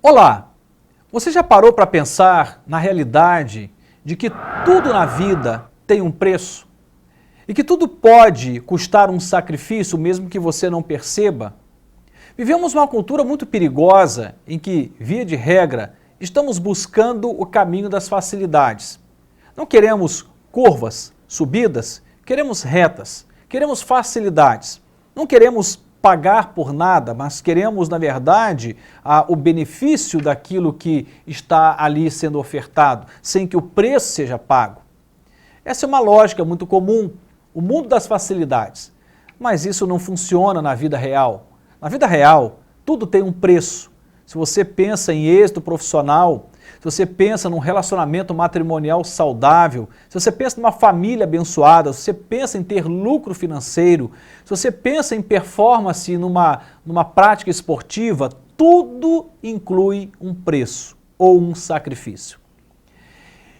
Olá! Você já parou para pensar na realidade de que tudo na vida tem um preço? E que tudo pode custar um sacrifício mesmo que você não perceba? Vivemos uma cultura muito perigosa em que, via de regra, estamos buscando o caminho das facilidades. Não queremos curvas, subidas, queremos retas, queremos facilidades. Não queremos pagar por nada, mas queremos, na verdade, o benefício daquilo que está ali sendo ofertado, sem que o preço seja pago. Essa é uma lógica muito comum, o mundo das facilidades. Mas isso não funciona na vida real. Na vida real, tudo tem um preço. Se você pensa em êxito profissional, se você pensa num relacionamento matrimonial saudável, se você pensa numa família abençoada, se você pensa em ter lucro financeiro, se você pensa em performance numa prática esportiva, tudo inclui um preço ou um sacrifício.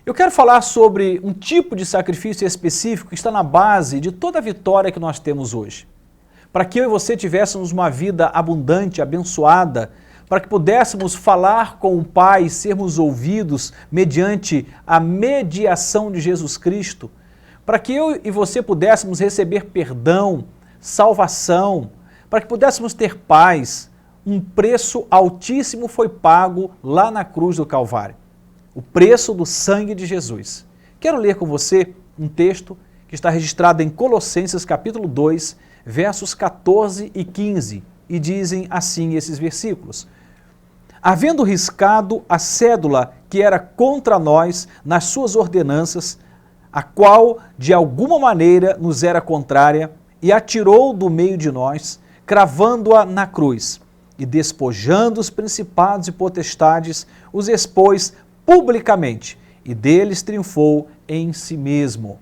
Eu quero falar sobre um tipo de sacrifício específico que está na base de toda a vitória que nós temos hoje. Para que eu e você tivéssemos uma vida abundante, abençoada, para que pudéssemos falar com o Pai, sermos ouvidos mediante a mediação de Jesus Cristo, para que eu e você pudéssemos receber perdão, salvação, para que pudéssemos ter paz, um preço altíssimo foi pago lá na cruz do Calvário. O preço do sangue de Jesus. Quero ler com você um texto que está registrado em Colossenses capítulo 2, versos 14 e 15, e dizem assim esses versículos: havendo riscado a cédula que era contra nós nas suas ordenanças, a qual de alguma maneira nos era contrária, e atirou do meio de nós, cravando-a na cruz, e despojando os principados e potestades, os expôs publicamente, e deles triunfou em si mesmo.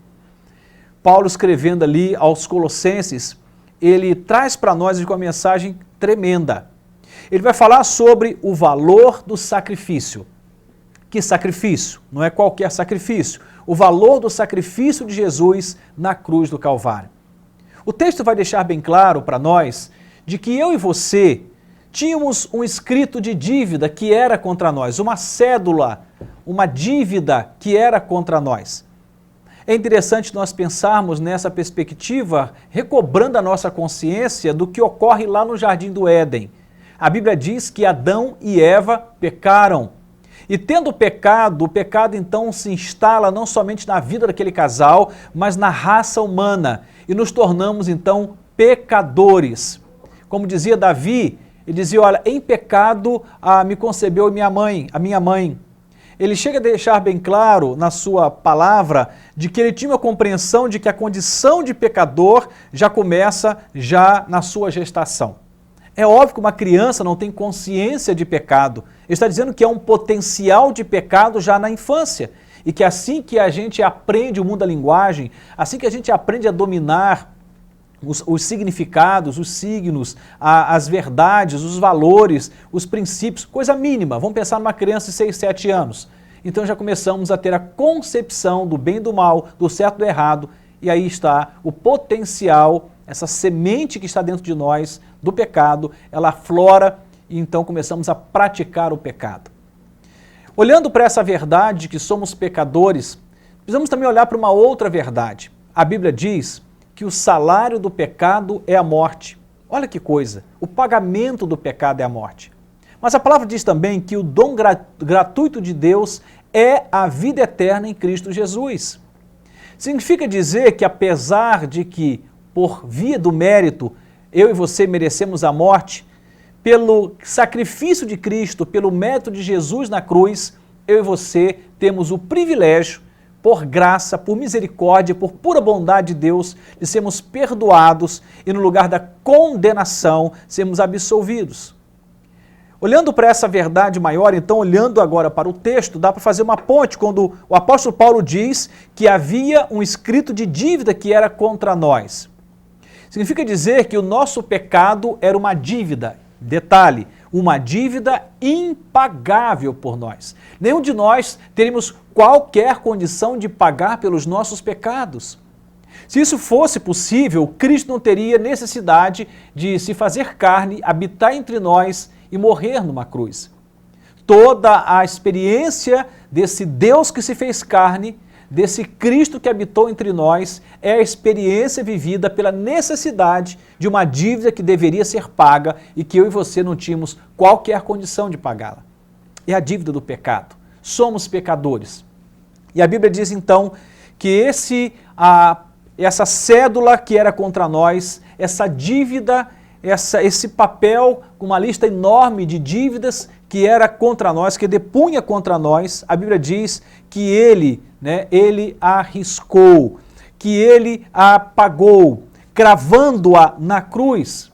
Paulo, escrevendo ali aos Colossenses, ele traz para nós uma mensagem tremenda. Ele vai falar sobre o valor do sacrifício. Que sacrifício? Não é qualquer sacrifício. O valor do sacrifício de Jesus na cruz do Calvário. O texto vai deixar bem claro para nós de que eu e você tínhamos um escrito de dívida que era contra nós, uma cédula, uma dívida que era contra nós. É interessante nós pensarmos nessa perspectiva, recobrando a nossa consciência do que ocorre lá no Jardim do Éden. A Bíblia diz que Adão e Eva pecaram. E tendo pecado, o pecado então se instala não somente na vida daquele casal, mas na raça humana. E nos tornamos então pecadores. Como dizia Davi, ele dizia, olha, em pecado me concebeu a minha mãe. Ele chega a deixar bem claro na sua palavra de que ele tinha uma compreensão de que a condição de pecador já começa já na sua gestação. É óbvio que uma criança não tem consciência de pecado. Ele está dizendo que é um potencial de pecado já na infância. E que assim que a gente aprende o mundo da linguagem, assim que a gente aprende a dominar os significados, os signos, as verdades, os valores, os princípios, coisa mínima. Vamos pensar numa criança de 6, 7 anos. Então já começamos a ter a concepção do bem e do mal, do certo e do errado, e aí está o potencial, essa semente que está dentro de nós, do pecado, ela aflora e então começamos a praticar o pecado. Olhando para essa verdade de que somos pecadores, precisamos também olhar para uma outra verdade. A Bíblia diz que o salário do pecado é a morte. Olha que coisa, o pagamento do pecado é a morte. Mas a palavra diz também que o dom gratuito de Deus é a vida eterna em Cristo Jesus. Significa dizer que apesar de que, por via do mérito, eu e você merecemos a morte, pelo sacrifício de Cristo, pelo mérito de Jesus na cruz, eu e você temos o privilégio, por graça, por misericórdia, por pura bondade de Deus, de sermos perdoados e no lugar da condenação, sermos absolvidos. Olhando para essa verdade maior, então olhando agora para o texto, dá para fazer uma ponte quando o apóstolo Paulo diz que havia um escrito de dívida que era contra nós. Significa dizer que o nosso pecado era uma dívida, detalhe, uma dívida impagável por nós. Nenhum de nós teríamos qualquer condição de pagar pelos nossos pecados. Se isso fosse possível, Cristo não teria necessidade de se fazer carne, habitar entre nós e morrer numa cruz. Toda a experiência desse Deus que se fez carne, desse Cristo que habitou entre nós, é a experiência vivida pela necessidade de uma dívida que deveria ser paga e que eu e você não tínhamos qualquer condição de pagá-la. É a dívida do pecado. Somos pecadores. E a Bíblia diz então que essa cédula que era contra nós, essa dívida, esse papel com uma lista enorme de dívidas que era contra nós, que depunha contra nós, a Bíblia diz que ele a riscou, que ele a pagou, cravando-a na cruz.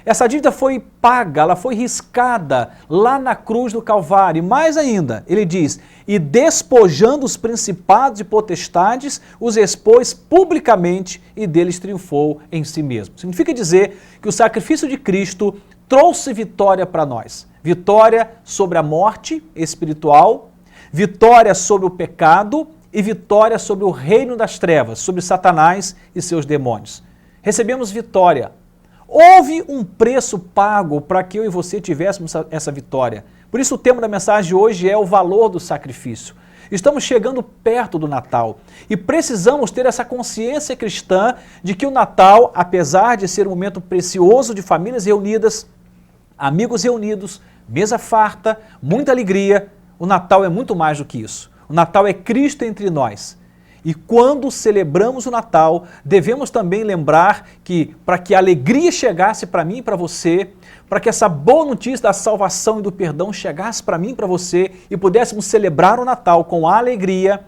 Essa dívida foi paga, ela foi riscada lá na cruz do Calvário. E mais ainda, ele diz, e despojando os principados e potestades, os expôs publicamente e deles triunfou em si mesmo. Significa dizer que o sacrifício de Cristo trouxe vitória para nós. Vitória sobre a morte espiritual, vitória sobre o pecado e vitória sobre o reino das trevas, sobre Satanás e seus demônios. Recebemos vitória. Houve um preço pago para que eu e você tivéssemos essa vitória. Por isso o tema da mensagem de hoje é o valor do sacrifício. Estamos chegando perto do Natal e precisamos ter essa consciência cristã de que o Natal, apesar de ser um momento precioso de famílias reunidas, amigos reunidos, mesa farta, muita alegria, o Natal é muito mais do que isso. O Natal é Cristo entre nós. E quando celebramos o Natal, devemos também lembrar que para que a alegria chegasse para mim e para você, para que essa boa notícia da salvação e do perdão chegasse para mim e para você e pudéssemos celebrar o Natal com alegria,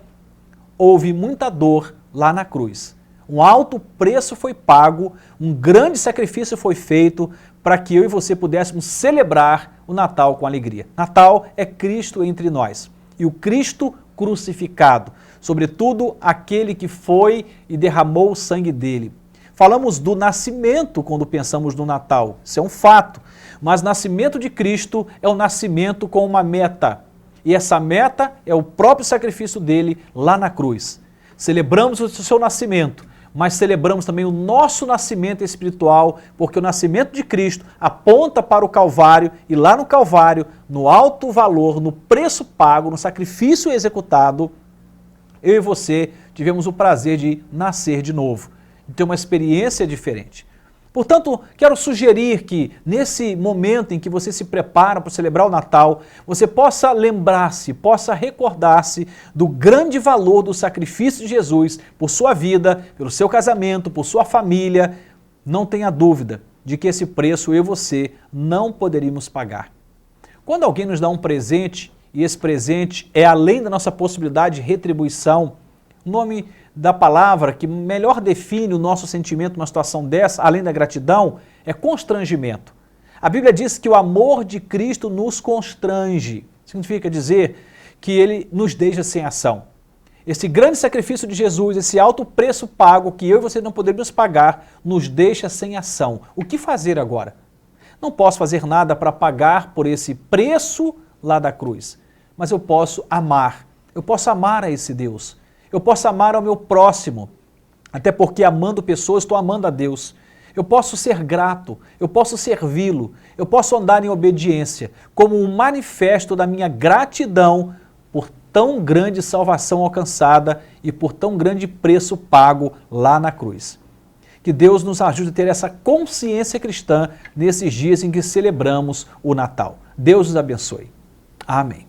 houve muita dor lá na cruz. Um alto preço foi pago, um grande sacrifício foi feito para que eu e você pudéssemos celebrar o Natal com alegria. Natal é Cristo entre nós. E o Cristo crucificado, sobretudo aquele que foi e derramou o sangue dele. Falamos do nascimento quando pensamos no Natal, isso é um fato, mas nascimento de Cristo é um nascimento com uma meta, e essa meta é o próprio sacrifício dele lá na cruz. Celebramos o seu nascimento, mas celebramos também o nosso nascimento espiritual, porque o nascimento de Cristo aponta para o Calvário, e lá no Calvário, no alto valor, no preço pago, no sacrifício executado, eu e você tivemos o prazer de nascer de novo, de ter uma experiência diferente. Portanto, quero sugerir que nesse momento em que você se prepara para celebrar o Natal, você possa lembrar-se, possa recordar-se do grande valor do sacrifício de Jesus por sua vida, pelo seu casamento, por sua família. Não tenha dúvida de que esse preço eu e você não poderíamos pagar. Quando alguém nos dá um presente, e esse presente é além da nossa possibilidade de retribuição, o nome da palavra que melhor define o nosso sentimento numa situação dessa, além da gratidão, é constrangimento. A Bíblia diz que o amor de Cristo nos constrange. Significa dizer que ele nos deixa sem ação. Esse grande sacrifício de Jesus, esse alto preço pago que eu e você não poderíamos pagar, nos deixa sem ação. O que fazer agora? Não posso fazer nada para pagar por esse preço lá da cruz, mas eu posso amar a esse Deus. Eu posso amar ao meu próximo, até porque amando pessoas estou amando a Deus. Eu posso ser grato, eu posso servi-lo, eu posso andar em obediência, como um manifesto da minha gratidão por tão grande salvação alcançada e por tão grande preço pago lá na cruz. Que Deus nos ajude a ter essa consciência cristã nesses dias em que celebramos o Natal. Deus nos abençoe. Amém.